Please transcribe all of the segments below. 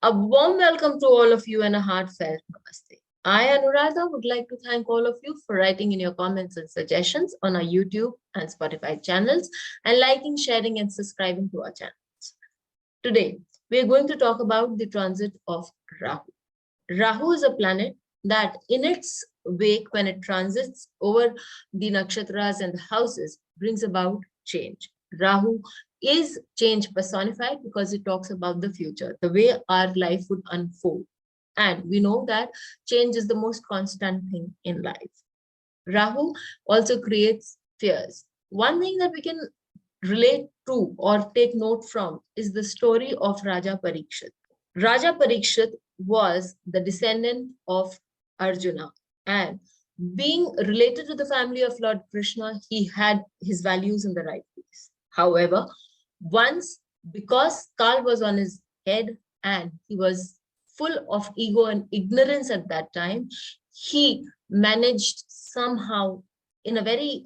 A warm welcome to all of you and a heartfelt namaste. I, Anuradha, would like to thank all of you for writing in your comments and suggestions on our YouTube and Spotify channels and liking, sharing, and subscribing to our channels. Today, we are going to talk about the transit of Rahu. Rahu is a planet that in its wake, when it transits over the nakshatras and the houses, brings about change. Rahu is change personified because it talks about the future, the way our life would unfold. And we know that change is the most constant thing in life. Rahu also creates fears. One thing that we can relate to or take note from is the story of Raja Parikshit. Raja Parikshit was the descendant of Arjuna, and being related to the family of Lord Krishna, he had his values in the right place. However, once, because Kal was on his head and he was full of ego and ignorance at that time, he managed somehow in a very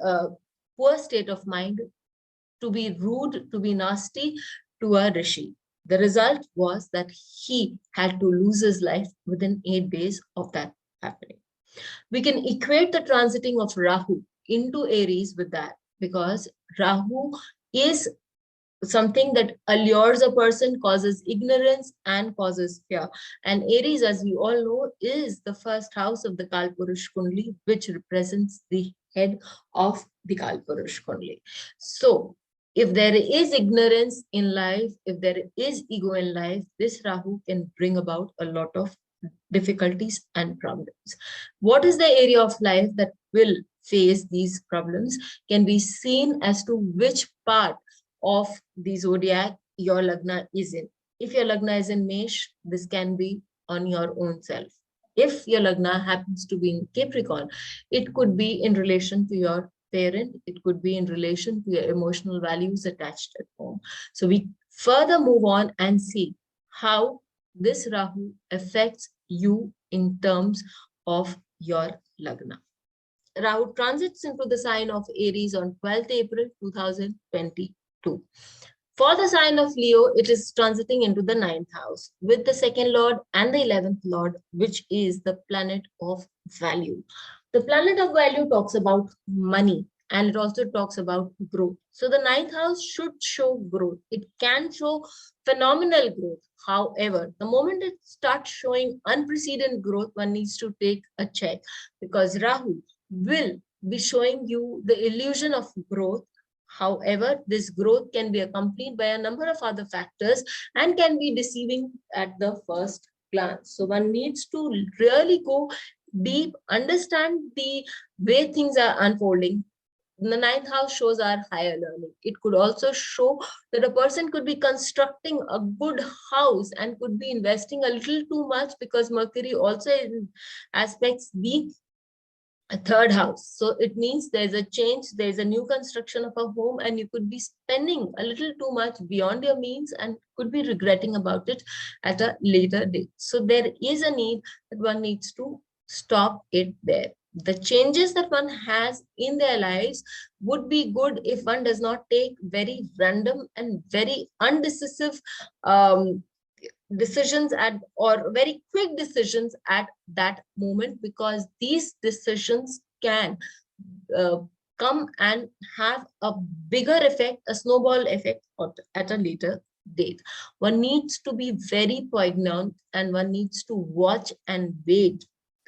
poor state of mind to be rude, to be nasty to a rishi. The result was that he had to lose his life within 8 days of that happening. We can equate the transiting of Rahu into Aries with that, because Rahu is something that allures a person, causes ignorance and causes fear. And Aries, as we all know, is the first house of the Kalpurush Kundali, which represents the head of the Kalpurush Kundali. So if there is ignorance in life, if there is ego in life, this Rahu can bring about a lot of difficulties and problems. What is the area of life that will face these problems can be seen as to which part of the zodiac your Lagna is in. If your Lagna is in Mesh, this can be on your own self. If your Lagna happens to be in Capricorn, it could be in relation to your parent, it could be in relation to your emotional values attached at home. So we further move on and see how this Rahu affects you in terms of your Lagna. Rahu transits into the sign of Aries on 12th April 2022. For the sign of Leo, it is transiting into the 9th house with the 2nd Lord and the 11th Lord, which is the planet of value. The planet of value talks about money and it also talks about growth. So the 9th house should show growth. It can show phenomenal growth. However, the moment it starts showing unprecedented growth, one needs to take a check, because Rahu will be showing you the illusion of growth. However, this growth can be accompanied by a number of other factors and can be deceiving at the first glance. So one needs to really go deep, understand the way things are unfolding. The 9th house shows our higher learning. It could also show that a person could be constructing a good house and could be investing a little too much, because Mercury also aspects the 3rd house. So it means there's a change, there's a new construction of a home, and you could be spending a little too much beyond your means and could be regretting about it at a later date. So there is a need that one needs to stop it there. The changes that one has in their lives would be good if one does not take very random and very undecisive decisions or very quick decisions at that moment, because these decisions can come and have a bigger effect, a snowball effect at a later date. One needs to be very poignant and one needs to watch and wait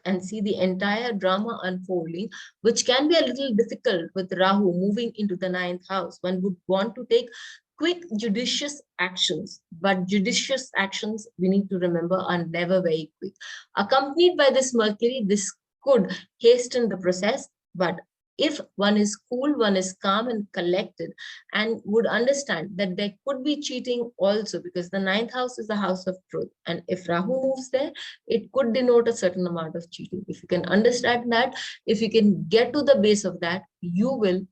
and see the entire drama unfolding, which can be a little difficult with Rahu moving into the 9th house. One would want to take quick, judicious actions, but judicious actions, we need to remember, are never very quick. Accompanied by this Mercury, this could hasten the process, but if one is cool, one is calm and collected and would understand that there could be cheating also, because the 9th house is the house of truth. And if Rahu moves there, it could denote a certain amount of cheating. If you can understand that, if you can get to the base of that, you will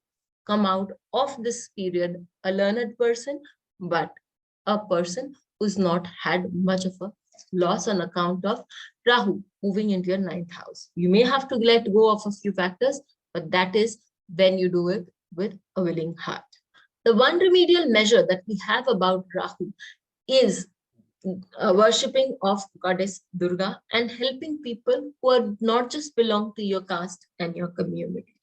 come out of this period a learned person, but a person who's not had much of a loss on account of Rahu moving into your 9th house. You may have to let go of a few factors, but that is when you do it with a willing heart. The one remedial measure that we have about Rahu is worshipping of goddess Durga and helping people who are not just belong to your caste and your community.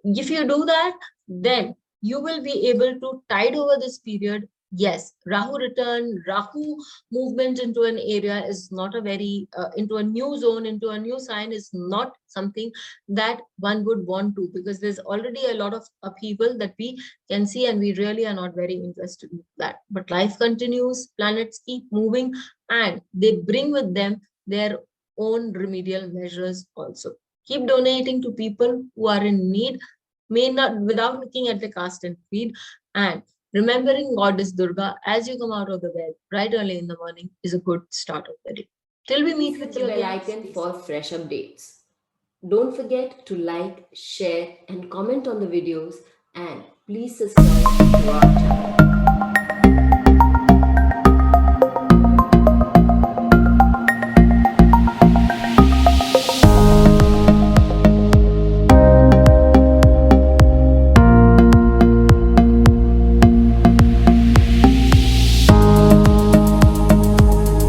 If you do that, then you will be able to tide over this period. Yes, Rahu return, Rahu movement into an area is not a very, into a new zone, into a new sign is not something that one would want to, because there's already a lot of upheaval that we can see and we really are not very interested in that. But life continues, planets keep moving, and they bring with them their own remedial measures also. Keep donating to people who are in need, may not without looking at the caste and creed, and remembering Goddess Durga as you come out of the bed right early in the morning is a good start of the day. Till we meet with The you bell again. icon for fresh updates. Don't forget to like, share, and comment on the videos, and please subscribe to our channel.